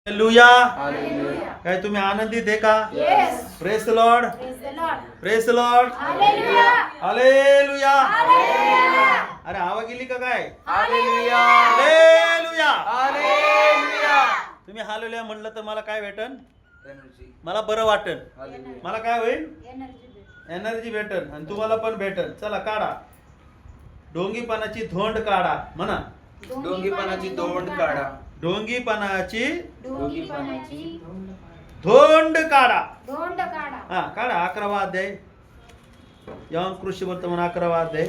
Hallelujah. Hallelujah. काय तुम्ही आनंदित आहे का? Yes. Press the Lord. Praise the Lord. Press the Lord. Hallelujah. Hallelujah. Hallelujah. अरे हवा गेली का काय? हालेलुया. हालेलुया. हालेलुया. तुम्ही हालेलुया म्हणलं तर मला काय भेटन? एनर्जी. मला बरं वाटन. हालेलुया. मला काय होईल? एनर्जी. एनर्जी भेटन आणि तुम्हाला पण भेटन. चला काढा. ढोंगीपणाची धोंड काढा. म्हणा. डोंगीपणाची तोंड काढा. ढोंगीपणाची डोंगीपणाची धोंड काढा. तोंड काढा. हा काढा. 11वा अध्याय. यौन कृषी वर्तमान 11वा अध्याय.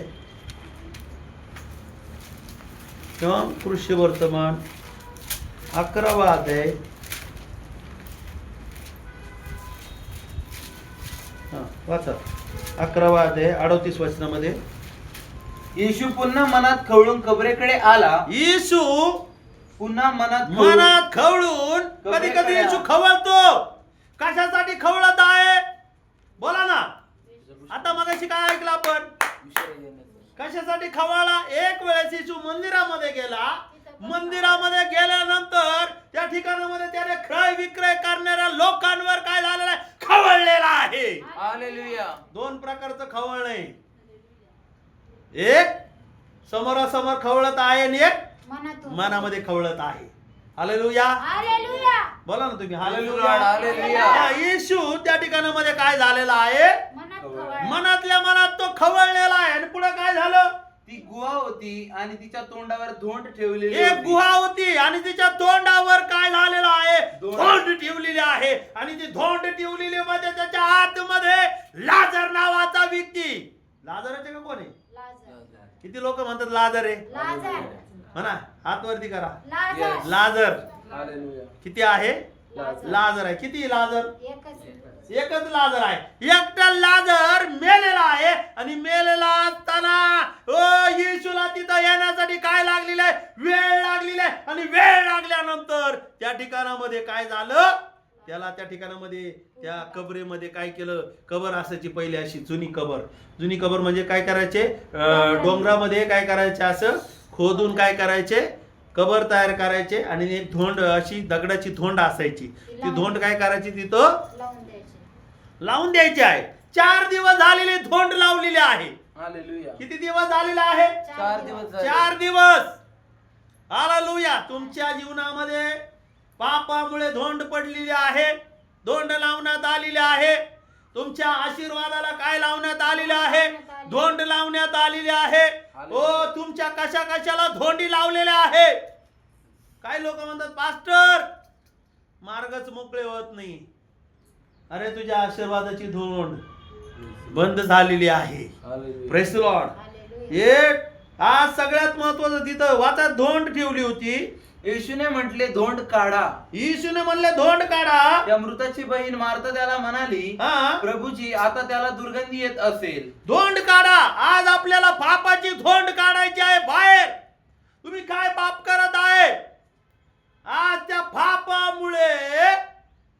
यौन कृषी वर्तमान 11वा अध्याय. हा वाचा. 11वा अध्याय 38 वचनामध्ये येशू पुन्हा मनात खवळून कबरेकडे आला. येशू पुन्हा मनात मनात खवळून कधी कधी येशू खवळतो. कशासाठी खवळत आहे? बोला ना. आता मगाशी काय ऐकलं आपण? कशासाठी खवळला? एक वेळेस येशू मंदिरामध्ये गेला. मंदिरामध्ये गेल्यानंतर त्या ठिकाणामध्ये त्याने क्रय विक्रय करणाऱ्या लोकांवर काय झालेलं आहे? खवळलेला आहे. हालेलुया. दोन प्रकारचं खवळण आहे. एक समोरासमोर खवळत आहे आणि एक मनातून. मनामध्ये खवळत आहे. हालेलुया. हालेलुया. बोला ना तुम्ही. हालेलुया. हालेलुया. हालेलुया. येशू त्या ठिकाणामध्ये काय झालेला आहे? मनात खवळ. मनातल्या मनात तो खवळलेला आहे. आणि पुढे काय झालं? ती गुहा होती आणि तिच्या तोंडावर धोंड ठेवलेली एक होती. गुहा होती आणि तिच्या तोंडावर काय झालेलं आहे? धोंड. धोंड ठेवलेली आहे. आणि ती धोंड ठेवलेली मध्ये त्याच्या आतमध्ये लाजर नावाचा व्यक्ती. लाजराचे का कोण आहे? लाजर. किती लोक म्हणतात लाजर आहे? लाजर. म्हणा हात वरती करा. लाजर. लाजर हालेलुया. किती आहे? लाजर. लाजर आहे. किती लाजर? एकच. एकच लाजर आहे. एकटा लाजर मेलेला आहे. आणि मेलेला असताना येशूला तिथं येण्यासाठी काय लागलेलं आहे? वेळ लागलेला आहे. आणि वेळ लागल्यानंतर त्या ठिकाणामध्ये काय झालं? त्याला त्या ठिकाणामध्ये त्या कबरेमध्ये काय केलं? कबर असायची पहिले अशी जुनी कबर. जुनी कबर म्हणजे काय करायचे? डोंगरामध्ये काय करायचे? असं खोदून काय करायचे? कबर तयार करायचे. आणि एक धोंड अशी दगडाची धोंड असायची. ती धोंड काय करायची? तिथं लावून द्यायचे. लावून द्यायची आहे. 4 दिवस झालेले धोंड लावलेले आहे. हालेलुया. किती दिवस झालेला आहे? 4 दिवस झाले. 4 दिवस. हालेलुया. तुमच्या जीवनामध्ये पापामुळे धोंड पडलेली आहे. धोंड लावण्यात आलेली आहे. तुमच्या आशीर्वादाला काय लावण्यात आलेले आहे? धोंड लावण्यात आलेली आहे. ओ तुमच्या कशा कशाला धोंडी लावलेल्या आहे. काही लोक म्हणतात पास्टर मार्गच मोकळे होत नाही. अरे तुझ्या आशीर्वादाची धोंड बंद झालेली आहे. Hallelujah. Press the Lord. Hallelujah. एक आज सगळ्यात महत्वाचं तिथं वाचा धोंड ठेवली होती. येशूने म्हटले धोंड काढा. येशूने म्हणले धोंड काढा. त्या मृताची बहीण मार्था त्याला म्हणाली, हा प्रभूजी आता त्याला दुर्गंधी येत असेल. धोंड काढा. आज आपल्याला पापाची धोंड काढायची आहे बाहेर. तुम्ही काय पाप करत आहे? आज त्या पापामुळे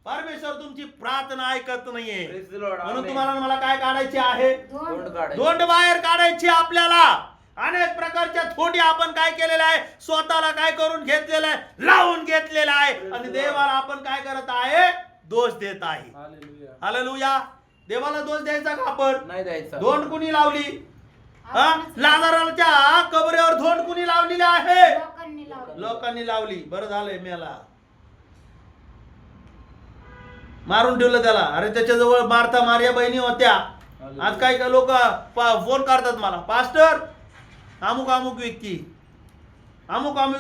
परमेश्वर तुमची प्रार्थना ऐकत नाहीये. Praise the Lord. म्हणून Amen. तुम्हाला मला काय काढायचे आहे? धोंड काढा. धोंड बाहेर काढायची आपल्याला. अनेक प्रकारच्या थोडी आपण काय केलेलं आहे? स्वतःला काय करून घेतलेलं आहे? लावून घेतलेलं आहे. आणि देवाला आपण काय करत आहे? दोष देत आहे. हालेलुया. हालेलुया. देवाला दोष द्यायचा का आपण? नाही द्यायचा. धोंड कुणी लावली? लाजाराच्या कबरेवर धोंड कुणी लावलेली आहे? लोकांनी लावलं. लोकांनी लावली. बरं झालंय मेला. मारून ठेवलं त्याला. अरे त्याच्याजवळ मार्था मारिया बहिणी होत्या. आज काय काय लोक फोन करतात मला, पास्टर अमुक अमुक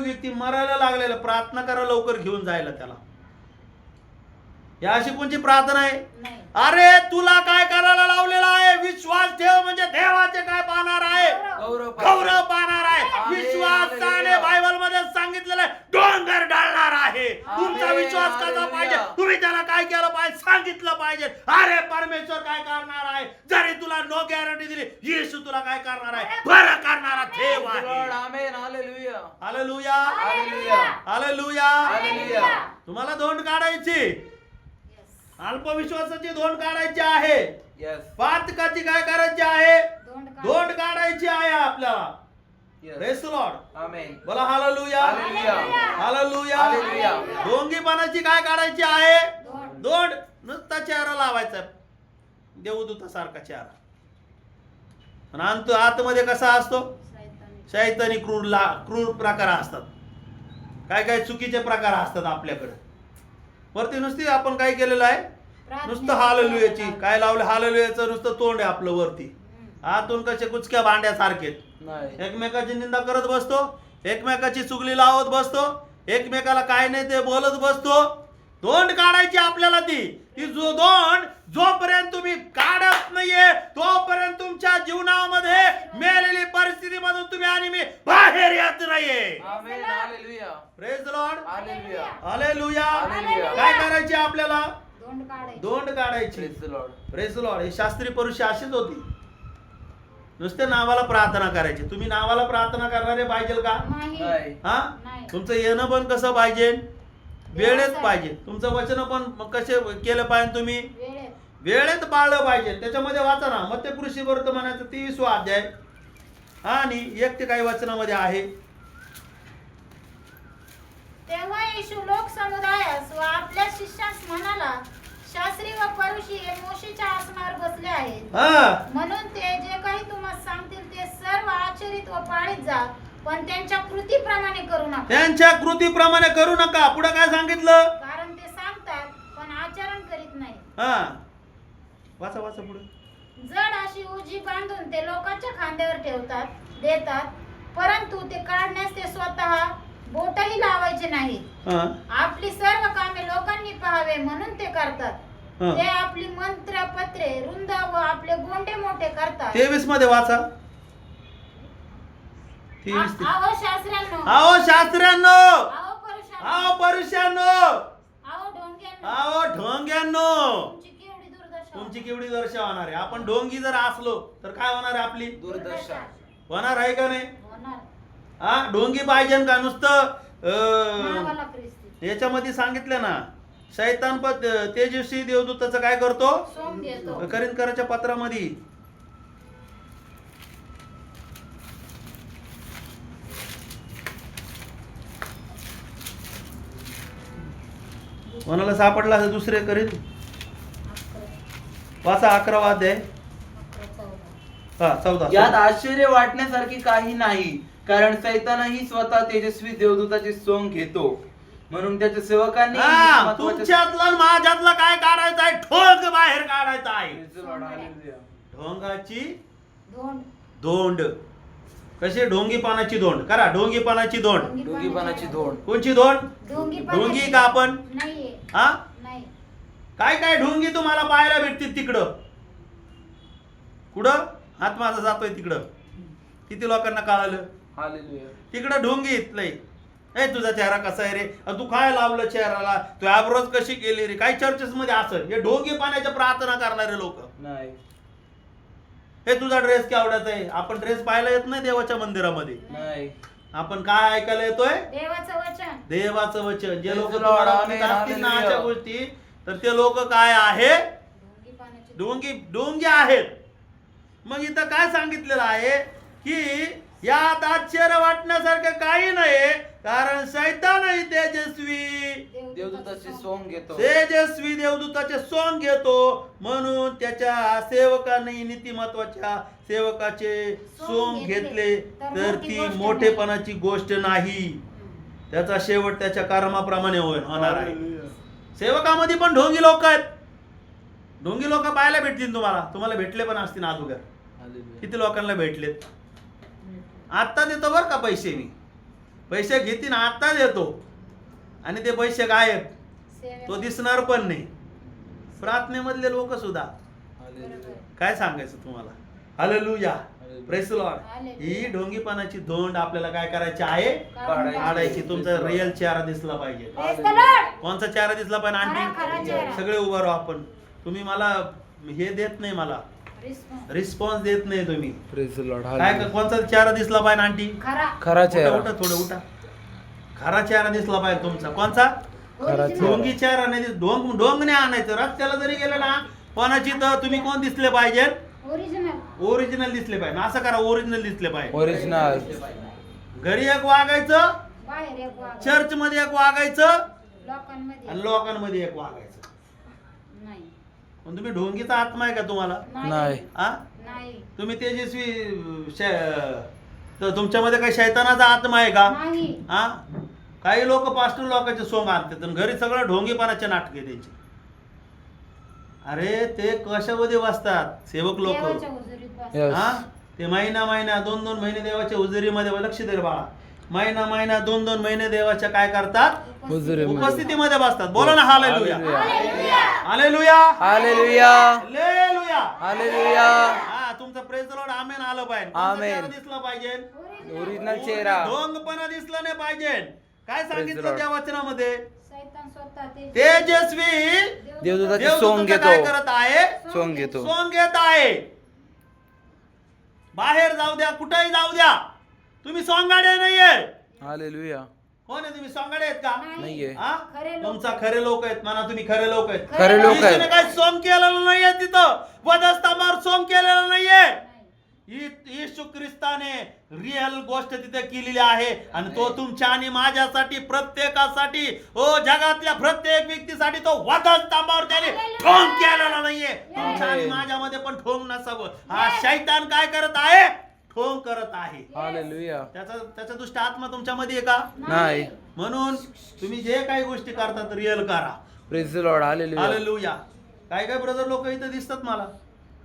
व्यक्ती मरायला लागलेला, प्रार्थना करा लवकर घेऊन जायला त्याला. या अशी कोणची प्रार्थना आहे? नाही. अरे तुला काय करायला लावलेला आहे? विश्वास ठेव म्हणजे देवाचे काय पाहणार आहे? गौरव पाहणार आहे. विश्वासाने बायबल मध्ये सांगितलेलं आहे डोंगर ढाळणार आहे. तुमचा विश्वास कसा पाहिजे? तुम्ही त्याला काय केलं पाहिजे? सांगितलं पाहिजे. अरे परमेश्वर काय करणार आहे? जरी तुला नो गॅरंटी दिली, येशू तुला काय करणार आहे? बरं करणारा देव आहे. Amen. Hallelujah. Hallelujah. Hallelujah. Hallelujah. Hallelujah. तुम्हाला धोंड काढायची. अल्पविश्वासाची धोंड काढायची आहे. Yes. पातकाची काय करायची आहे? धोंड काढ. धोंड काढायची आहे आपल्याला. Yes. Praise the Lord. Amen. बोला हालेलुया. हालेलुया. हालेलुया. हालेलुया. ढोंगीपणाची काय काढायची आहे? दोन. दोंड. नुसता चेहरा लावायचा, देवदूतासारखा चेहरा. आणि आतमध्ये कसा असतो? शैतानी. शैतानी क्रूर प्रकार असतात. काय काय चुकीचे प्रकार असतात आपल्याकडे. वरती नुसती आपण काय केलेलं आहे? नुसतं हालेलुयाची काय लावलं? हालेलुयाचं नुसतं तोंड आहे आपलं वरती. आतून कसे कुचक्या भांड्यासारखे नाही. एकमेकाची निंदा करत बसतो, एकमेकाची चुगली लावत बसतो, एकमेकाला काय नाही ते बोलत बसतो. तोंड काढायची आपल्याला ती जो तोंड जोपर्यंत तुम्ही काढत नाहीये तोपर्यंत तुमच्या जीवनामध्ये मेलेली परिस्थितीमधून तुम्ही आणि मी बाहेर येत नाहीये. Amen. Hallelujah. Praise the Lord. Hallelujah. Hallelujah. Hallelujah. काय करायचे आपल्याला? दोंड काढायची. दोंड काढायची. Praise the Lord. Praise the Lord. हे शास्त्री पुरुष अशीच होती. नुसते नावाला प्रार्थना करायची. तुम्ही नावाला प्रार्थना करणारे पाहिजे का? नाही. नाही. हा? नाही. तुमचं येणं पण कसं पाहिजे? वेळेत पाहिजे. तुमचं वचन पण कसे केलं पाहिजे? तुम्ही वेळेत. वेळेत पाळलं पाहिजे. त्याच्यामध्ये वाचा ना मत्तपुरुषी वर्तमानाचा 23वा अध्याय आणि 1 ते काही वचनामध्ये आहे. तेव्हा येशू लोक समुदायास व आपल्या शिष्यास म्हणाला, शास्त्री व परुषी हे मोशेच्या आसनावर बसले आहेत. हा. म्हणून ते जे काही तुम्हाला सांगतील ते सर्व आचरित व पाळीत जा, पण त्यांच्या कृतीप्रमाणे करू नका. त्यांच्या कृतीप्रमाणे करू नका. पुढे काय सांगितलं? कारण ते सांगतात पण आचरण करीत नाही. हा, वाचा वाचा पुढे. जड अशी उजी बांधून ते लोकांच्या खांद्यावर देतात, परंतु ते काढण्यास ते स्वतः बोटही लावायचे नाही. हा. आपली सर्व कामे लोकांनी पाहावे म्हणून ते करतात. हा. ते आपली मंत्रपत्रे रुंद व आपले गोंडे मोठे करतात. 23 मध्ये वाचा. 23. आहो शास्त्र्यांनो, आओ शास्त्र्यांनो, आहो परुषांनो, आओ परुषांनो, आहो ढोंग्यांनो, आओ ढोंग्यांनो. तुमची केवढी दुर्दशा. तुमची केवढी दर्शा होणार आहे. आपण ढोंगी जर असलो तर काय होणार आहे? आपली दुर्दशा. होणार आहे का नाही? होणार. हा, ढोंगी पाहिजे का? नुसतं नावाला ख्रिस्ती. याच्यामध्ये सांगितलं ना, शैतान पण तेजस्वी देवदूताचं काय करतो? सोंग घेतो. करिंदकराच्या पत्रामध्ये कोणाला सापडला असं दुसरे करीन वाचा 11वा अध्याय. 14. यात आश्चर्य वाटण्यासारखे काही नाही, कारण सैतानही स्वतः तेजस्वी देवदूताचे सोंग घेतो. म्हणून त्याच्या सेवकांनी हा, महत्त्वाच्या- तुमच्यातला आणि माझ्यातला काय काढायचं आहे? ठोक बाहेर काढायचा आहे. Praise the Lord. Hallelujah. ढोंगाची दोंड. धोंड. कशी? ढोंगीपणाची धोंड करा. ढोंगीपणाची धोंड. ढोंगीपणाची धोंड. कोणची धोंड? ढोंगीपणाची. ढोंगी का आपण? नाहीये. हा, नाही. काय काय ढोंगी तुम्हाला पाहायला भेटतील तिकडं. कुठं? हात माझा जातोय तिकडं. किती लोकांना कळालं? Hallelujah. तिकडं ढोंगी इथलंय. ए तुझा चेहरा कसा आहे रे? तू काय लावलं चेहऱ्याला? तू ॲब्रोज कशी केली रे? काही चर्चेस मध्ये असं हे ढोंगी पाण्याच्या प्रार्थना करणारे लोक. नाही. हे तुझा ड्रेस केवढाच आहे? आपण ड्रेस पाहायला येत नाही देवाच्या मंदिरामध्ये. नाही. आपण काय ऐकायला येतोय? देवाचं वचन. देवाचं वचन. जे लोक Praise the Lord. Amen. असतील ना Hallelujah. अशा गोष्टी, तर ते लोक काय आहे? ढोंगीपणाची. ढोंगी आहेत. मग इथं काय सांगितलेलं आहे की यात आश्चर्य वाटण्यासारखं काही नाही, कारण सैतानही तेजस्वी देवदूताचे सोंग घेतो. तेजस्वी देवदूताचे सोंग घेतो. म्हणून त्याच्या सेवकांनी नीतिमत्वाच्या सेवकाचे सोंग घेतले तर ती मोठेपणाची गोष्ट नाही. त्याचा शेवट त्याच्या कर्माप्रमाणे होणार आहे. सेवकामध्ये पण ढोंगी लोक आहेत. ढोंगी लोक पाहायला भेटतील तुम्हाला भेटले पण असतील अगोदर. Hallelujah. किती लोकांना भेटलेत? आत्ता देतो बरं का पैसे. मी पैसे घेतीन आत्ता देतो आणि ते पैसे गायब. सेवेत. तो दिसणार पण नाही. प्रार्थनेमधले लोक सुद्धा. Hallelujah. काय सांगायचं तुम्हाला? Hallelujah. Praise the Lord. Hallelujah. ही ढोंगीपणाची धोंड आपल्याला काय करायची आहे? काढून काढायची. तुमचा रिअल चेहरा दिसला पाहिजे. Praise the Lord. कोणचा चेहरा दिसला पाहिजे? खरा आंटी चेहरा. सगळे उभं राहू आपण. तुम्ही मला हे देत नाही, मला रिस्पॉन्स. रिस्पॉन्स देत नाही तुम्ही. Praise the Lord. काय Hallelujah. कोणचा चेहरा दिसला पाहिजे आंटी? खरा. खरा उठा चेहरा. उठा थोडं उठा. खरा चेहरा दिसला पाहिजे तुमचा. कोणचा? खरा Original. ढोंगी चेहरा नाही ढोंग नाही आणायचं. रस्त्याला जरी गेलं ना कोणाची, तर तुम्ही कोण दिसले पाहिजे? ओरिजिनल. ओरिजिनल दिसले पाहिजे. असं करा, ओरिजिनल दिसले पाहिजे. ओरिजिनल. घरी एक वागायचं, बाहेर एक वागा. चर्च मध्ये एक वागायचं लोकांमध्ये आणि लोकांमध्ये एक वागायचं. नाही. पण तुम्ही ढोंगीचा आत्मा आहे का तुम्हाला? नाही. हा? नाही. तुम्ही तेजस्वी तर तुमच्यामध्ये काही शैतानाचा आत्मा आहे का? नाही. हा? काही लोक पास्टर लोकांचे सोंग आणतात आणि घरी सगळं ढोंगीपणाचे नाटके त्यांची. अरे ते कशामध्ये वाचतात सेवक लोक? देवाच्या हुजुरीत बस. Yes. हा? ते महिना 2 महिने देवाच्या हुजुरीमध्ये, लक्ष दे रे बाळा, महिना 2 महिने देवाच्या काय करतात? हुजुरीमध्ये. उपस्थितीमध्ये बसतात. बोला ना hallelujah, hallelujah. Hallelujah, hallelujah. Hallelujah. Hallelujah. हा, तुमचं प्रेज द लॉर्ड आमेन आलं पाहिजे. आमेन. कोणतं चेहरा दिसलं पाहिजे? ओरिजिनल चेहरा. ढोंगपणा दिसलं नाही पाहिजे. काय the सांगितलं Lord. त्या वचनामध्ये? सैतान स्वतः तेजस्वी देवदूताचे देव सोंग तुमचं काय घेतो. करत आहे? सोंग घेतो. सोंग घेत आहे. बाहेर जाऊ द्या, कुठेही जाऊ द्या, तुम्ही सोंगाडे नाहीये. हालेलुया. कोण आहे तुम्ही? सोंगाडे आहेत का? नाहीये. हा? खरे लोक. तुमचा खरे लोक आहेत म्हणा, तुम्ही खरे लोक आहेत. खरे लोक आहेत. येशूने काय सोंग केलेलं नाहीये तिथं, वधस्तंभावर सोंग केलेलं नाहीये. येशू ख्रिस्ताने रिअल गोष्ट तिथे केलेली आहे आणि तो तुमच्या आणि माझ्यासाठी, प्रत्येकासाठी, हो जगातल्या प्रत्येक व्यक्तीसाठी तो वधस्तंभावर त्याने ठोंग केलेला नाहीये. तुमच्या आणि माझ्यामध्ये पण ठोंग नसावं. हा शैतान काय करत आहे? ठोंग करत आहे. हालेलुया. त्याचा दुष्ट आत्मा तुमच्यामध्ये आहे का? नाही. म्हणून तुम्ही जे काही गोष्टी करतात रिअल करा. Praise the Lord. Hallelujah. Hallelujah. काय काय ब्रदर लोक इथं दिसतात मला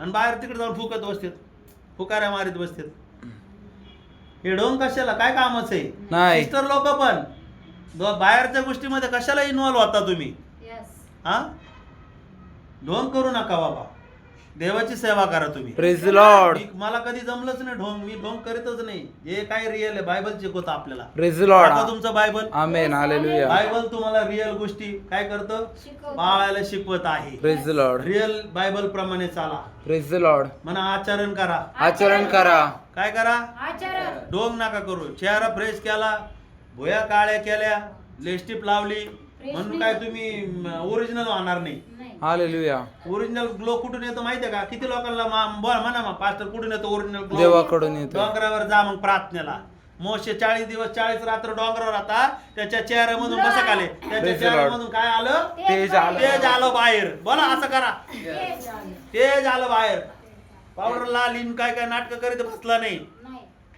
आणि बाहेर तिकडे जाऊन फुकत बसतात, फुकाऱ्या मारीत बसतात. हे ढोंग कशाला? काय कामच आहे? नाही. सिस्टर लोक पण बाहेरच्या गोष्टीमध्ये कशाला इन्व्हॉल्व होता तुम्ही? Yes. हा? ढोंग करू नका बाबा, देवाची सेवा करा तुम्ही. Praise the Lord. मला कधी जमलंच नाही ढोंग, मी ढोंग करीतच नाही. जे काय रिअल आहे बायबल शिकवतं आपल्याला. Praise the Lord. दाखवा तुमचं बायबल. आमेन. हालेलुया. बायबल तुम्हाला रिअल गोष्टी काय करतं? शिकवतं. पाळायला शिकवत आहे. Praise the Lord. Real Bible प्रमाणे चाला, प्रेज द लॉर्ड. म्हणा आचरण करा. आचरण करा. काय करा? आचरण. ढोंग नका करू. चेहरा फ्रेश केला, भुया काळ्या केल्या, लिपस्टिक लावली म्हणून काय तुम्ही ओरिजिनल होणार नाही. नाही. हालेलुया. ओरिजिनल ग्लो कुठून येतो माहितीये का? किती लोकांना म्हणा मग पास्टर कुठून येतो ओरिजिनल ग्लो? देवाकडून येतो. डोंगरावर जा मग प्रार्थनेला. मोशे 40 दिवस 40 रात्र डोंगरावर आता त्याच्या चेहऱ्यामधून कसं आले? त्याच्या Praise the चेहऱ्यामधून काय आलं? तेज आलं. तेज आलं बाहेर. बोला असं करा. तेज आले. तेज आलं बाहेर. पावडर लाल इन काय काय नाटक करीत बसला नाही. नाही.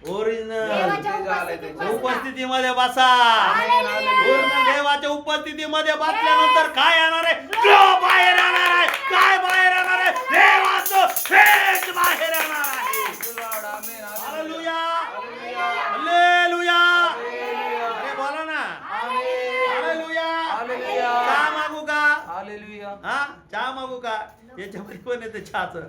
ओरिजिनल देवाच्या तेज आले, उपस्थितीत तेज. बसला. उपस्थितीमध्ये बसा. हालेलुया. पूर्ण देवाच्या उपस्थितीमध्ये बसल्यानंतर काय येणार आहे? ग्लो बाहेर येणार आहे. काय बाहेर येणार आहे? देवाचं तेज बाहेर येणार आहे. हालेलुया. हालेलुया. अरे बोला ना. हालेलुया. हालेलुया. चहा मागू का? हालेलुया. हा, चहा मागू का? याच्यामध्ये पण येते चहाचं.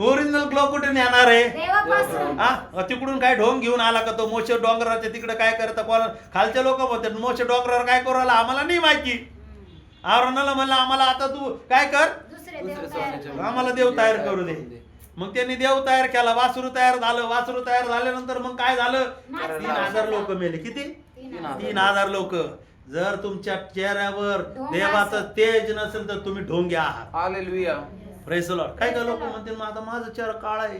ओरिजिनल ग्लो कुठून येणार आहे? देवापासून. हा, तिकडून काय ढोंग घेऊन आला का तो? मोशे डोंगराच्या तिकडे काय करता? कोण खालचे लोक म्हणतात मोशे डोंगरावर काय करू आला? आम्हाला नाही माहिती. आरोनाला म्हणलं आम्हाला आता तू काय कर, दुसरे देव तयार करू. आम्हाला देव तयार करू दे. मग त्यांनी देव तयार केला, वासरू तयार झालं. वासरू तयार झाल्यानंतर मग काय झालं? 3000 लोक मेले. किती? 3000 लोक. जर तुमच्या चेहऱ्यावर देवाचं तेज नसेल तर तुम्ही ढोंगे आहात. हालेलुया. Praise the Lord. काय काय लोक म्हणतील मग आता माझा चेहरा काळा आहे,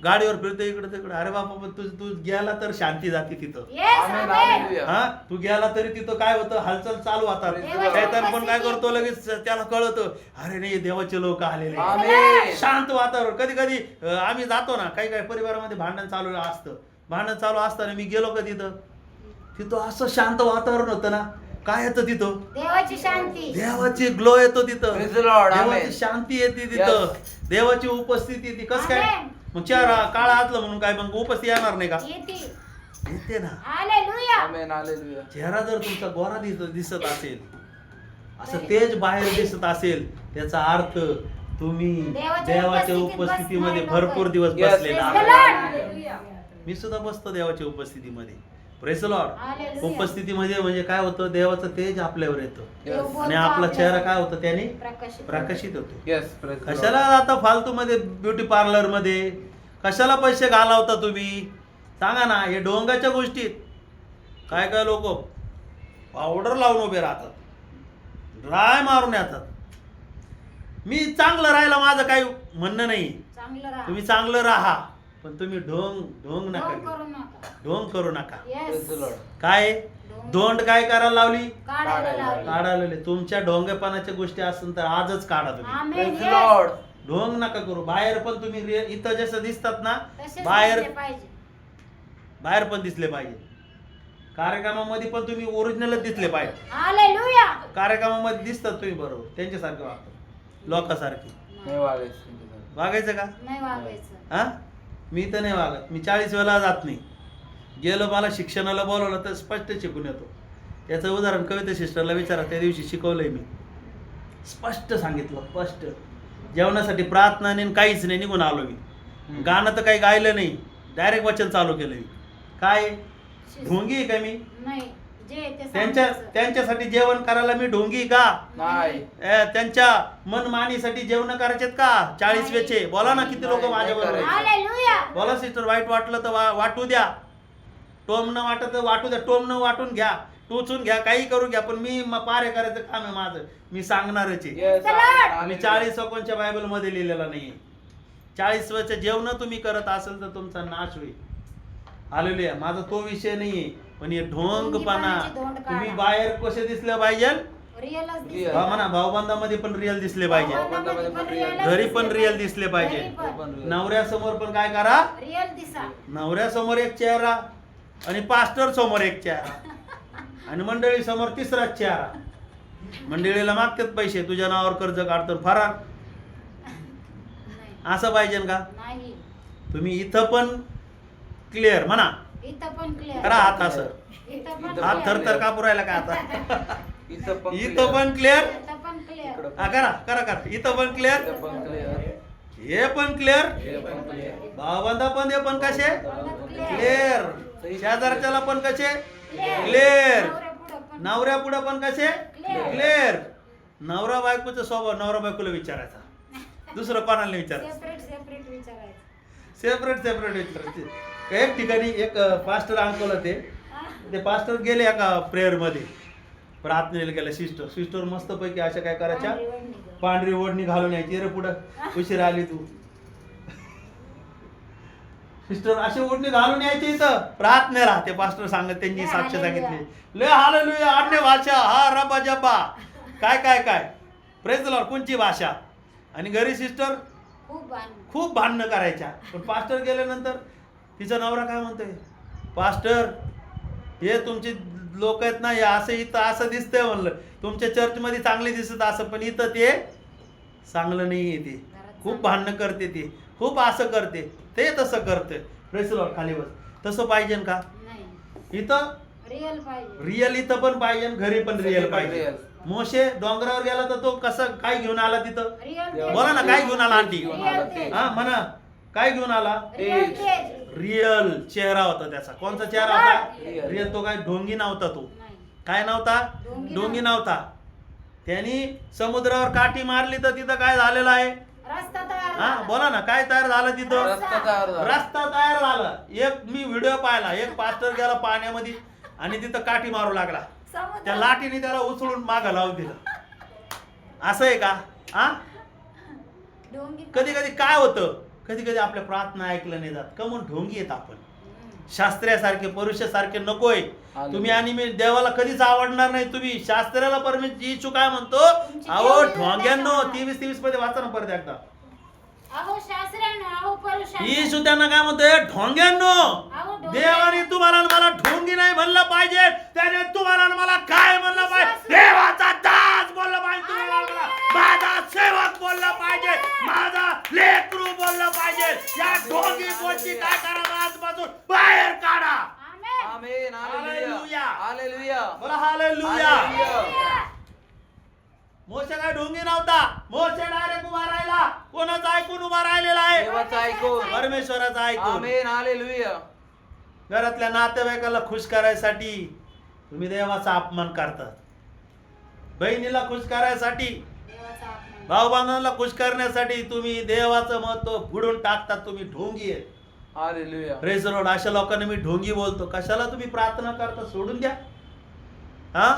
गाडीवर फिरतो इकडे तिकडे. अरे बाबा पण तू गेला तर शांती जाते तिथं. Yes, आमेन. amen. हालेलुया. हा, तू गेला तरी तिथं काय होतं? हालचाल चालू होतात. शैतान पण काय करतो? लगेच त्याला कळतं, अरे नाही देवाचे लोक आलेले. आमेन. शांत वातावरण. कधी कधी आम्ही जातो ना, काही काही परिवारामध्ये भांडण चालू असतं. भांडण चालू असताना मी गेलो का तिथं असं शांत वातावरण होतं ना. काय येतं तिथं? देवाची शांती. देवाची ग्लो येतो तिथं. Praise the Lord. देवाची Amen. शांती येते तिथं. देवाची उपस्थिती येते. कसं काय? Amen. मग चेहरा काळा असलं म्हणून काय मग उपस्थिती येणार नाही का? येते. येते ना. हालेलुया. आमेन. हालेलुया. चेहरा जर तुमचा गोरा दिसत असेल, असं तेज बाहेर दिसत असेल, त्याचा अर्थ तुम्ही देवाच्या उपस्थितीमध्ये भरपूर दिवस Yes. बसलेला Praise the आहात. Lord. मी सुद्धा बसतो देवाच्या उपस्थितीमध्ये. Praise the Lord. Hallelujah. उपस्थितीमध्ये म्हणजे काय होतं? देवाचं तेज आपल्यावर येतं देव बोलतो आणि आपला आपल्याला. चेहरा काय होतं? त्याने प्रकाशित. प्रकाशित होतो. Yes. Praise the Lord. कशाला आता फालतू मध्ये ब्युटी पार्लर मध्ये कशाला पैसे घालावता तुम्ही? सांगा ना. हे ढोंगाच्या गोष्टीत काय काय लोक पावडर लावून उभे राहतात, ड्राय मारून येतात. मी चांगलं राहायला माझं काही म्हणणं नाही. चांगलं राहा. तुम्ही चांगलं राहा, पण तुम्ही ढोंग ढोंग नका ढोंग करू. करू नका. ढोंग करू नका. Yes. Praise the Lord. काय ढोंग धोंड काय करायला लावली? काढायला लावली. काढायला. तुमच्या ढोंगेपणाच्या गोष्टी असेल तर आजच काढा तुम्ही. आमेन. Praise the Yes. Lord. ढोंग नका करू. बाहेर पण तुम्ही इथं जसं दिसतात ना तसेच बाहेर दिसले पाहिजे. बाहेर पण दिसले पाहिजे. कार्यक्रमामध्ये पण तुम्ही ओरिजिनलच दिसले पाहिजे. हालेलुया. कार्यक्रमामध्ये दिसतात तुम्ही बरोबर त्यांच्यासारखं वागतात लोकांसारखी. नाही वागायचं त्यांच्यासारखं. वागायचं का? नाही वागायचं. हा मी तर नाही वागत. मी 40 वेळा जात नाही. गेलो मला शिक्षणाला बोलवलं तर स्पष्ट शिकून येतो. त्याचं उदाहरण कविता सिस्टरला विचारा, त्या दिवशी शिकवलंय मी. स्पष्ट सांगितलं स्पष्ट. जेवणासाठी प्रार्थना नाही काहीच नाही, निघून आलो मी. गाणं तर काही गायलं नाही, डायरेक्ट वचन चालू केलं मी. काय ढोंगी आहे का मी? नाही जे ते त्यांच्यासाठी जेवण करायला मी ढोंगी का? नाही. त्यांच्या मनमानीसाठी जेवण करायचेत का? 40 वेचे बोला ना. किती लोक नाही, माझ्याबरोबर नाही आहेत? हालेलुया. बोला सिस्टर. वाईट वाटलं तर वाटू द्या. टोम न वाटत तर वाटू द्या. टोम न वाटून घ्या, टोचून घ्या, काही करून घ्या, पण मी पारे करायचं काम आहे माझं. मी सांगणारच आहे. Yes, The Lord. amen. मी 40 कोणच्या बायबल मध्ये लिहिलेला नाहीये. 40 वर्ष जेवण तुम्ही करत असेल तर तुमचा नाश होईल. हालेलुया. माझा तो विषय नाहीये, पण हे ढोंगपणा ढोंगीपणाची धोंड काढा. तुम्ही बाहेर कसे दिसले पाहिजे? रिअलच Real. म्हणा भाऊबंदामध्ये पण रिअल दिसले पाहिजे, भाऊबंदामध्ये पण real घरी दिसले पण रिअल पाहिजे. दिसले पाहिजे. घरी पण. नवऱ्यासमोर पण काय करा? रिअल दिसा. नवऱ्यासमोर एक चेहरा आणि पास्टर समोर एक चेहरा आणि मंडळी समोर तिसराच चेहरा. मंडळीला मागतात पैसे, तुझ्या नावावर कर्ज काढतो फरार. नाही. असं पाहिजे का? नाही. तुम्ही इथं पण क्लिअर म्हणा. इथं पण क्लिअर. करा हात असं. इथं पण हात clear. थरथर कापू राहिला का आता? इथं पण इथं पण क्लिअर. इथं पण क्लिअर. इकडं हा करा करा करा. इथं पण क्लिअर, इथं पण clear. हे पण क्लिअर, हे पण clear. भावबंदा पण हे पण कसे क्लिअर, शेजारच्याला पण कसे Clear. क्लिअर, नवऱ्यापुढं पण नवऱ्या पुढे पण कसे Clear. क्लिअर. नवरा बायकोचा स्वभाव नवरा बायकोला विचारायचा, दुसरं कोणाला नाही विचारायचं. सेपरेट विचारायचं. सेपरेट विचारायचे. एक ठिकाणी एक पास्टर अंकल होते. ते पास्टर गेले एका प्रेयर मध्ये, प्रार्थनेला गेल्या. सिस्टर मस्त पैकी अशा काय करायच्या, पांढरी ओढणी घालून यायची. रे पुढं उशीर आली तू. सिस्टर अशी ओढणी घालून यायची इथं प्रार्थनेला. ते पास्टर सांगत त्यांची साक्ष सांगितली. ले हालेलुया अन्य भाषा हा रबा जब्बा काय काय काय प्रेज द लॉर्ड. कोणची भाषा. आणि घरी सिस्टर खूप भांडणं करायच्या. पण पास्टर गेल्यानंतर तिचा नवरा काय म्हणतोय, पास्टर हे तुमची लोक आहेत ना, हे असं इथं असं दिसतंय म्हणलं. तुमच्या चर्चमध्ये चांगले दिसत असं, पण इथं ते चांगलं नाही आहे. ते खूप भांडणं करते, ते खूप असं करते, ते तसं करते. Praise the Lord. खाली बस. तसं पाहिजे का? इथं रिअल पाहिजे. रिअल इथं पण पाहिजे, घरी पण रिअल पाहिजे. Real. मोशे डोंगरावर गेला तर तो कसं काय घेऊन आला तिथं? रिअल बोला ना, काय घेऊन आला आंटी? घेऊन आला तेज. हा म्हणा, काय घेऊन आला? रिअल रिअल चेहरा होता त्याचा. कोणता चेहरा होता? Real. रिअल. तो काय ढोंगी नव्हता. तो नाही. काय नव्हता? ढोंगी ढोंगी नव्हता. त्यांनी समुद्रावर काठी मारली तर तिथं काय झालेलं आहे? रस्ता तयार हा झाला. बोला ना, काय तयार झालं तिथं? रस्ता तयार झाला. रस्ता तयार झाला. एक मी व्हिडिओ पाहिला, एक पास्टर गेला पाण्यामध्ये आणि तिथं काठी मारू लागला. समुद्र- त्या लाठीने त्याला उचलून मागं लावून दिलं. असं आहे का? हा ढोंगी कधी कधी काय होतं, कधी कधी आपल्या प्रार्थना ऐकलं नाही जात. का म्हणून ढोंगी येत आपण. शास्त्र्यासारखे पुरुषासारखे नकोय तुम्ही. आणि मी देवाला कधीच आवडणार नाही तुम्ही. शास्त्राला परमेश्वर येशू काय म्हणतो, अहो ढोंग्यांनो. 23 मध्ये वाचा ना परत एकदा. अहो शास्त्र्यांनो, अहो पुरुषांनो. येशू त्यांना काय म्हणतोय, ढोंग्यांनो. अहो ढोंग्यांनो. देवाने तुम्हाला आणि मला ढोंगी नाही म्हणलं पाहिजे, त्याने तुम्हाला आणि मला काय म्हणलं पाहिजे? देवाचा दास बोललं पाहिजे. तुम्हाला आणि मला माझा सेवक बोललं पाहिजे, माझा लेकरू बोललं पाहिजे. या ढोंगी गोष्टी काय करा, आजपासून बाहेर काढा. आमेन. आमेन. हालेलुया. हालेलुया. हालेलुया. बोला हालेलुया. हालेलुया. मोशे काय ढोंगी नव्हता. मोशे डायरेक्ट उभा राहिला. कोणाचं ऐकून उभा राहिलेला आहे? देवाचं ऐकून. परमेश्वराचं ऐकून. आमेन. हालेलुया. घरातल्या नातेवाईकाला खुश करायसाठी तुम्ही देवाचा अपमान करतात. बहिणीला खुश करायसाठी, देवाचा अपमान. भाऊ बांधवांना खुश करण्यासाठी तुम्ही देवाचं महत्व बुडून टाकतात. तुम्ही ढोंगी आहे. हालेलुया. Praise the Lord. अशा लोकांना मी ढोंगी बोलतो. कशाला तुम्ही प्रार्थना करता? सोडून द्या. हा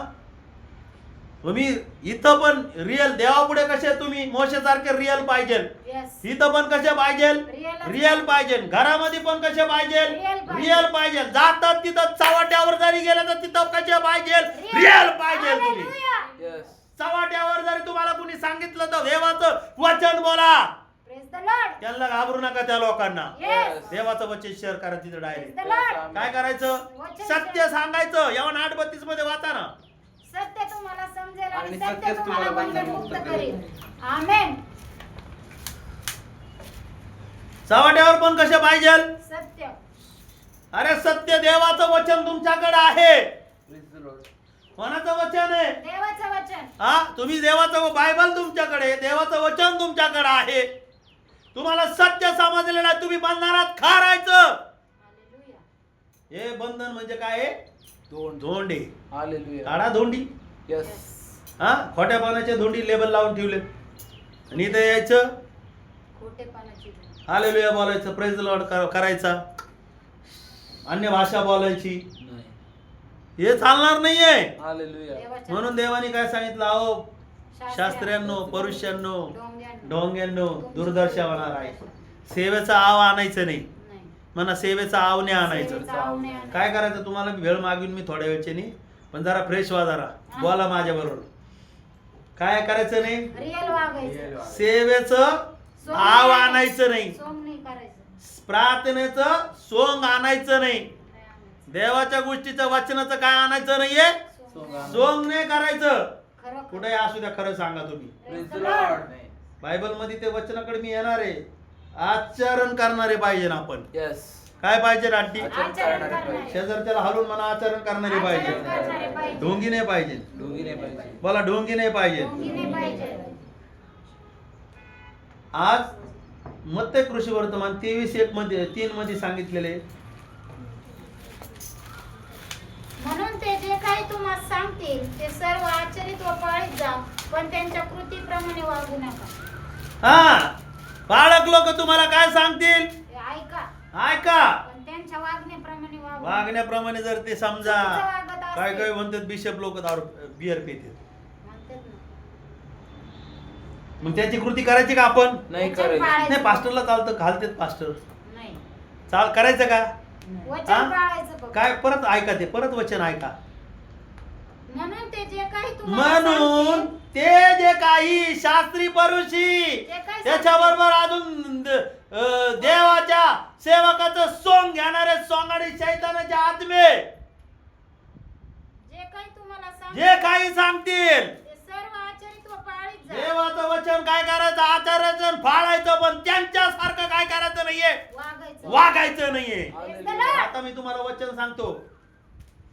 तुम्ही इथं पण रिअल देवापुढे कसे तुम्ही मोशेसारखे रिअल पाहिजे, येस इथं पण कसे पाहिजे Real. रिअल पाहिजे, घरामध्ये पण कसे पाहिजे Real पाहिजे. रिअल पाहिजे, जातात तिथं चव्हाट्यावर जरी गेलं तर तिथं कसे पाहिजे रिअल पाहिजे तुम्ही. Hallelujah. Yes. चव्हाट्यावर जरी तुम्हाला कुणी सांगितलं तर देवाचं वचन बोला, Praise the Lord. त्यांना घाबरू नका त्या लोकांना. Yes. देवाचं वचन शेअर करा तिथं Praise direct. the Lord. Amen. काय करायचं, वचन सत्य सांगायचं. यवन 8:32 मध्ये वाचा ना. सत्य तुम्हाला समजेल आणि आणि सत्य सत्यच तुम्हाला तुम्हाला बंधनमुक्त बंधनमुक्त करेल. करेल. आमेन. चव्हाट्यावर पण कसे पाहिजे, सत्य अरे सत्य देवाचं वचन तुमच्याकडे आहे. Praise the Lord. कोणाचं वचन आहे, देवाचं वचन. हा तुम्ही देवाचं बायबल तुमच्याकडे आहे, देवाचं वचन तुमच्याकडे आहे. तुम्हाला सत्य समजलेलं आहे, तुम्ही बंधनात खारायचं. Hallelujah. हे बंधन म्हणजे काय आहे, धोंडे Hallelujah. काढा धोंडी. Yes. हा खोट्या पानाच्या धोंडी लेबल लावून ठेवले आणि इथे यायचं खोटेपणाची धोंड. हालेलुया बोलायचं, प्रेज लॉर्ड करायचा, अन्य भाषा बोलायची, नाही. हे चालणार नाहीये. Hallelujah. देवाच्या म्हणून देवाने काय सांगितलं, अहो शास्त्र्यांनो, परुष्यांनो, डोंग्यांनो. ढोंग्यांनो दुर्दशा होणार आहे. सेवेचा आव आणायचं नाही, नाही. म्हणा सेवेचा आव नाही आणायचं. सेवेचा आव नाही आणायचं. काय करायचं, तुम्हाला वेळ मागून मी थोड्या वेळचे नाही, पण जरा फ्रेश व्हा, जरा बोला माझ्या बरोबर. काय करायचं नाही, रिअल वागायचं. सेवेचं आव आणायचं नाही, सोंग नाही करायचं. प्रार्थनेचं सोंग आणायचं नाही, नाही आणायचं. देवाच्या गोष्टीचं वचनाचं काय आणायचं नाहीये, सोंग नाही. सोंग नाही करायचं. खरं कुठे असू द्या, खरं सांगा तुम्ही. Praise the Lord. बायबल मध्ये ते वचनाकडे मी येणार आहे, आचरण करणारे पाहिजे ना आपण. Yes. काय पाहिजे आंटी, आचरण आचरण करणारे करणारे. शेजारच्याला हलवून म्हणा आचरण करणारे आचरण पाहिजे, करणारे पाहिजे. ढोंगी नाही पाहिजे. डोंगी नाही पाहिजे. बोला ढोंगी नाही पाहिजे. डोंगी नाही पाहिजे. आज मत्ते कृषी वर्तमान 23:1 मध्ये 3 मध्ये सांगितलेले, म्हणून ते जे काही तुम्हाला सांगतील ते सर्व आचरित व पाळीत जा, पण त्यांच्या कृतीप्रमाणे वागू नका. हा बाळक लोक तुम्हाला काय सांगतील ते ऐका, ऐका, पण त्यांच्या वागण्याप्रमाणे वागू. वागण्याप्रमाणे जर ते समजा. चुकीचं वागत असतील. काय काय म्हणतात बिशप लोक दारू बियर पितात, म्हणतात ना. मग त्याची कृती करायची का आपण, नाही वचन करायचं. पाळायचं. नाही पास्टरला चालतं, घालतात पास्टर, नाही. चाल करायचं का, वचन हा? पाळायचं फक्त. काय परत ऐका, ते परत वचन ऐका. म्हणून ते जे काही तुम्हाला म्हणून सांगतील, ते जे काही शास्त्री परुषी ते काही त्याच्याबरोबर अजून देवाच्या सेवकाचं सोंग घेणारे सोंगाडी शैतानाचे आत्मे जे काही तुम्हाला सांगतील जे काही सांगतील, ते सर्व आचरित व पाळीत जा. देवाचं वचन काय करायचं, आचारायचं, फाळायचं, पण त्यांच्यासारखं काय करायचं नाहीये, वागायचं. वागायचं नाहीये. Praise the Lord. आता मी तुम्हाला वचन सांगतो,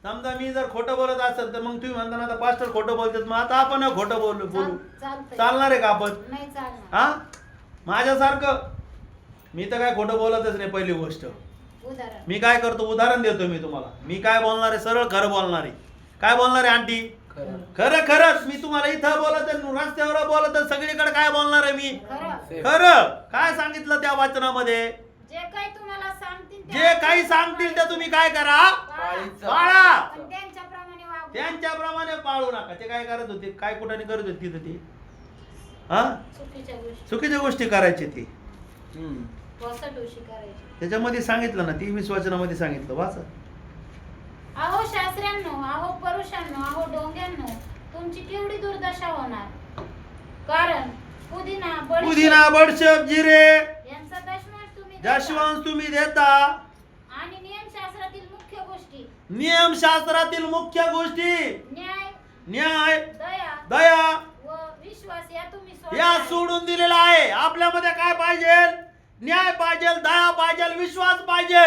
समजा मी जर खोटं बोलत असेल तर मग तुम्ही म्हणता ना आता पास्टर खोटं बोलतात, मग आता आपण खोटं बोलू चालतंय. चालणार आहे का आपण, नाही चालणार. हा माझ्यासारखं मी तर काय खोटं बोलतच नाही. पहिली गोष्ट उदाहरण. मी काय करतो, उदाहरण देतो मी तुम्हाला. मी काय बोलणार आहे, सरळ खरं बोलणार आहे. काय बोलणार आहे आंटी, खरं. खरं खरंच. मी तुम्हाला इथं बोलत आहे, रस्त्यावर बोलत आहे, सगळीकडे काय बोलणार आहे मी, खरं. खरं. काय सांगितलं त्या वचनामध्ये, जे काही तुम्हाला सांगतील ते जे काही सांगतील ते तुम्ही काय करा, पाळीत जा. पाळा. पण त्यांच्याप्रमाणे वागू. त्यांच्याप्रमाणे पाळू नका. ते काय करत होते, काय कुठाने करत होते तिथं ते, हा चुकीच्या गोष्टी चुकीच्या गोष्टी करायची ती. हम्म. वसटोशी करायची. त्याच्यामध्ये सांगितलं ना, 23 वचनामध्ये सांगितलं, वाचा. अहो शास्त्र्यांनो, अहो परुषांनो, अहो डोंग्यांनो, तुमची केवढी दुर्दशा होणार. कारण पुदिना, बडीशेप पुदिना, बडशेप, जिरे, यांचा दशमांश तुम्ही देता. दशवांश तुम्ही देता. आणि नियमशास्त्रातील मुख्य गोष्टी नियमशास्त्रातील मुख्य गोष्टी न्याय, न्याय, दया दया व विश्वास या तुम्ही या सोडताय. सोडून दिलेला आहे. आपल्यामध्ये काय पाहिजे, न्याय पाहिजे, दया पाहिजे, विश्वास पाहिजे.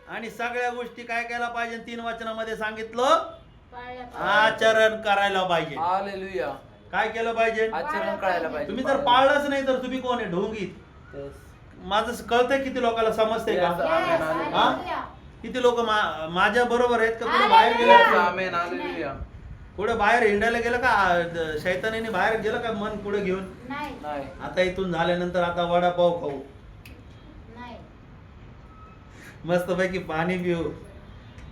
आणि सगळ्या गोष्टी काय केल्या पाहिजे, 3 वचनामध्ये सांगितलं, पाळल्या पाहिजे. आचरण करायला पाहिजे. Hallelujah. काय केलं पाहिजे, आचरण कळायला पाहिजे. तुम्ही जर पाळलंच नाही तर तुम्ही कोण आहे, ढोंगीत. Yes. माझं कळतंय किती लोकांना समजतंय का, Yes. Yes, Hallelujah. hallelujah. किती लोक माझ्या बरोबर आहेत का, कुठे बाहेर गेले, Yes. Amen. Hallelujah. कुठे बाहेर हिंडायला गेलं का, शैतानाने बाहेर गेलं का मन पुढे घेऊन. नाही नाही. आता इथून झाल्यानंतर आता वडापाव खाऊ, नाही. मस्तपैकी पाणी पिऊ.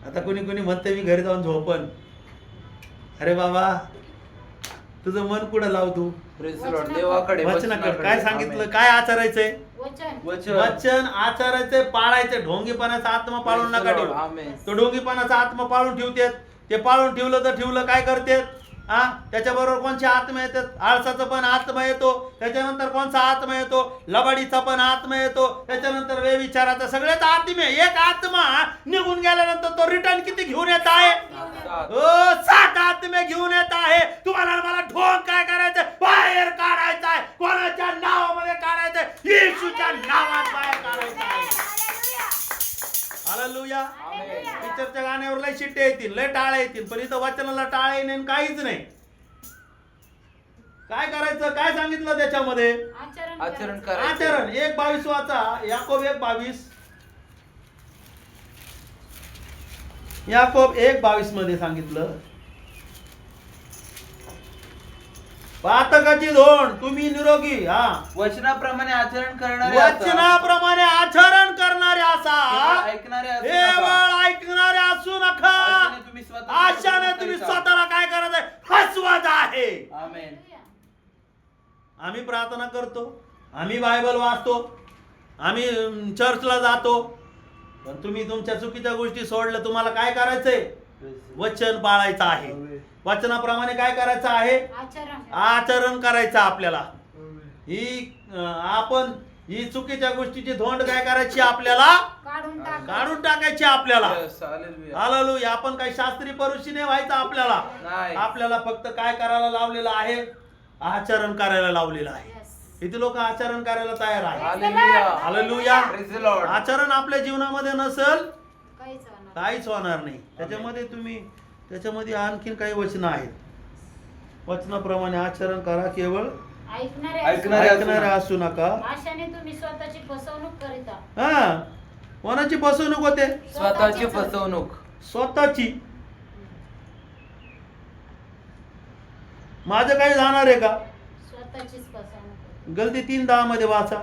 आता कुणी कुणी म्हणते मी घरी जाऊन झोपन. अरे बाबा, तुझं मन कुठं लावतो? Praise the Lord. देवाकडे, वचनाकडे. काय सांगितलं? आमेन. काय आचरायचंय? वचन वचन. वचन आचरायचंय, पाळायचं. ढोंगीपणाचा आत्मा पाळून Praise the नका Lord. ठेवू. आमेन. तो ढोंगीपणाचा आत्मा पाळून ठेवतात. ते पाळून ठेवलं तर ठेवलं, काय करतात? त्याच्याबरोबर कोणचे आत्मा येतात? आळसाचा पण आत्मा येतो, त्याच्यानंतर कोणचा आत्मा येतो? लबाडीचा पण आत्मा येतो, त्याच्यानंतर व्यभिचाराचा. सगळेच आत्मे. एक आत्मा निघून गेल्यानंतर तो रिटर्न किती घेऊन येत आहे? 7 आत्मे घेऊन येत आहे. तुम्हाला मला ढोंग काय करायचं? बाहेर काढायचं आहे. कोणाच्या नावामध्ये काढायचंय? येशूच्या नावात बाहेर काढायचं आहे. हालेलुया. पिक्चरच्या गाण्यावर लय शिट्टे येतील, लय टाळ्या येतील, पण इथं वचनाला टाळ्या नाही, काहीच नाही. काय करायचं? काय सांगितलं त्याच्यामध्ये? आचरण करायचं. आचरण. 1:22 वाचा. याकोब 1:22. याकोब 1:22 मध्ये सांगितलं, पातकाची धोंड तुम्ही निरोगी. वचनाप्रमाणे आचरण करणारे वचनाप्रमाणे आचरण करणारे असा, ऐकणारे केवळ ऐकणारे असू नका. आशाने तुम्ही स्वतःला काय करायचंय? फसवत आहे. आमेन. आम्ही प्रार्थना करतो, आम्ही बायबल वाचतो, आम्ही चर्चला जातो, पण तुम्ही तुमच्या चुकीच्या गोष्टी सोडल्या. तुम्हाला काय करायचंय? वचन पाळायचं आहे. वचनाप्रमाणे काय करायचं आहे? आचरण करायचं आपल्याला. ही चुकीच्या गोष्टीची धोंड काय करायची? आपल्याला काढून टाकायची आपल्याला. हालेलुया. आपण काही शास्त्री परुषीने व्हायचं आपल्याला. आपल्याला फक्त काय करायला लावलेलं आहे? आचरण करायला लावलेलं आहे. किती लोक आचरण करायला तयार आहे? हालेलुया. आचरण आपल्या जीवनामध्ये नसेल काहीच होणार नाही. त्याच्यामध्ये आणखीन काही वचन आहेत. वचनाप्रमाणे आचरण करा, केवळ ऐकणारे असू नका. आशाने तुम्ही स्वतःची फसवणूक करीता. कोणाची फसवणूक होते? स्वतःची फसवणूक. स्वतःची. माझं काही जाणार आहे का? स्वतःचीच फसवणूक. गलती 3:10 मध्ये वाचा.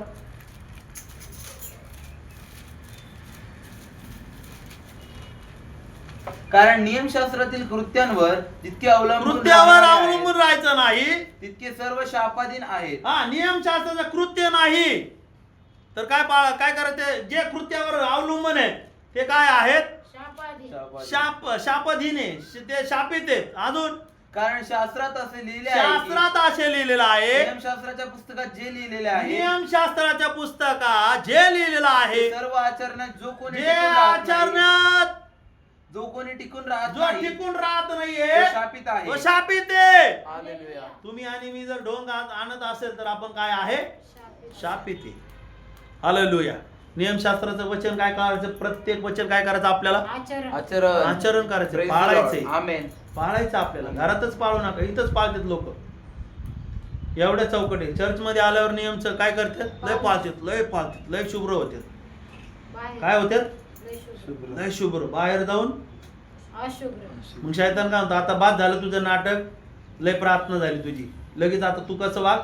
कारण नियमशास्त्रातील कृत्यांवर जितके अवलंबून राहायचं नाही, तितके सर्व शापाधीन आहेत. नियमशास्त्राचं कृत्य नाही तर काय करायचं? जे कृत्यावर अवलंबून आहे ते काय आहेत? शापाधीन आहे, ते शापित आहेत. अजून कारण शास्त्रात असे लिहिलेलं आहे. नियमशास्त्राच्या पुस्तकात जे लिहिलेले आहे, नियमशास्त्राच्या पुस्तकात जे लिहिलेलं आहे, सर्व आचरणात जो कोणी टिकून राहत नाहीये शापित आहे. शापित आहे. हालेलुया. तुम्ही आणि मी जर ढोंग आणत असेल तर आपण काय आहे? शापित आहे. हालेलुया. नियमशास्त्राचं वचन काय करायचं? प्रत्येक वचन काय करायचं? आपल्याला आचरण करायचं, पाळायचंय. आमेन. पाळायचं आपल्याला. घरातच पाळू नका, इथंच पाळतात लोक. एवढ्या चौकटे चर्च मध्ये आल्यावर नियमचं काय करतात? लय पाळतात, लय शुभ्र होतात. काय होतात? लय शुभ्र. बाहेर जाऊन मग शैतान काय म्हणतो? आता बाद झालं तुझं नाटक, लय प्रार्थना झाली तुझी, लगेच आता तू कसं वाग?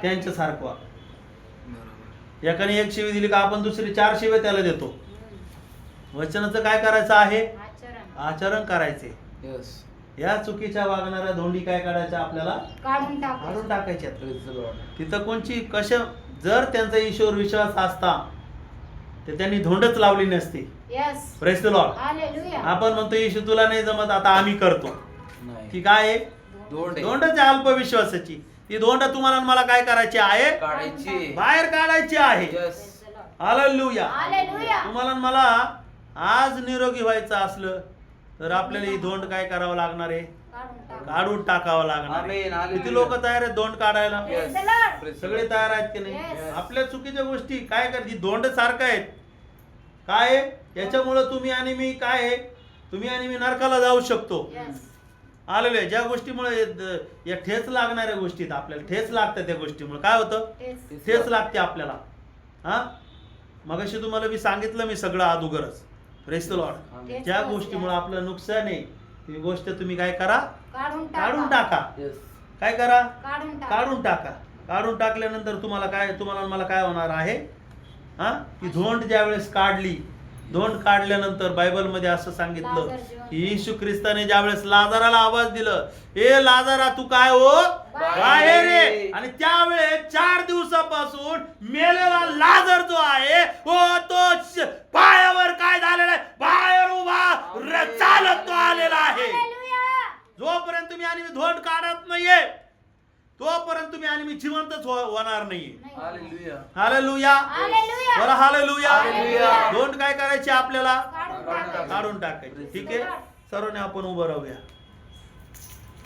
त्यांच्यासारखं वाग. एकाने 1 शिवी दिली का आपण दुसरी 4 शिवे त्याला देतो. वचनाचं काय करायचं आहे? आचरण करायचे. या चुकीच्या वागणाऱ्या धोंडी काय करायच्या? आपल्याला काढून टाकायच्या. तिथं कोणची जर त्यांचा ईश्वर विश्वास असता तर त्यांनी धोंडच लावली नसती. Praise the Lord. आपण म्हणतो येशू तुला नाही जमत, आता आम्ही करतो. ती काय आहे? धोंडच आहे अल्पविश्वासाची. ती धोंड तुम्हाला मला काय करायची आहे? बाहेर काढायची आहे. हालेलुया. तुम्हाला मला आज निरोगी व्हायचं असलं तर आपल्याला ही धोंड काय करावं लागणार आहे? काढून टाकावं लागणार. किती लोक तयार आहेत धोंड काढायला? सगळे तयार आहेत की नाही? आपल्या चुकीच्या गोष्टी काय करते? धोंड सारखं आहेत. काय याच्यामुळे तुम्ही आणि मी नरकाला जाऊ शकतो. आलेले ज्या गोष्टीमुळे या ठेच लागणाऱ्या गोष्टीत आपल्याला ठेच लागतात. त्या गोष्टीमुळे काय होतं? ठेच लागते आपल्याला. मगाशी तुम्हाला मी सांगितलं सगळं अगोदरच. Praise the Lord. ज्या गोष्टीमुळे आपलं नुकसान आहे ती गोष्ट तुम्ही काय करा? काढून टाका. काय करा? काढून टाका. काढून टाकल्यानंतर तुम्हाला मला काय होणार आहे? ती धोंड ज्या वेळेस काढली धोंड काढल्यानंतर बायबल मध्ये असं सांगितलं लाजर जिवंत. की येशू ख्रिस्ताने ज्यावेळेस लाजाराला आवाज दिलं, ए लाजारा तू काय हो बाहेर ये, आणि त्यावेळेस 4 दिवसापासून मेलेला लाजर जो आहे तो पायावर काय झालेला आहे, बाहेर उभा चालत तो आलेला आहे. हालेलुया. जोपर्यंत तुम्ही आणि मी धोंड काढत नाहीये तोपर्यंत तुम्ही आणि मी जिवंतच होणार नाहीये. नाही. हालेलुया. हालेलुया. हालेलुया. बरं हालेलुया. हालेलुया. धोंड काय करायचे आपल्याला काढून टाकायचं. काढून टाकायचे. ठीक आहे, सर्वांनी आपण उभं राहूया.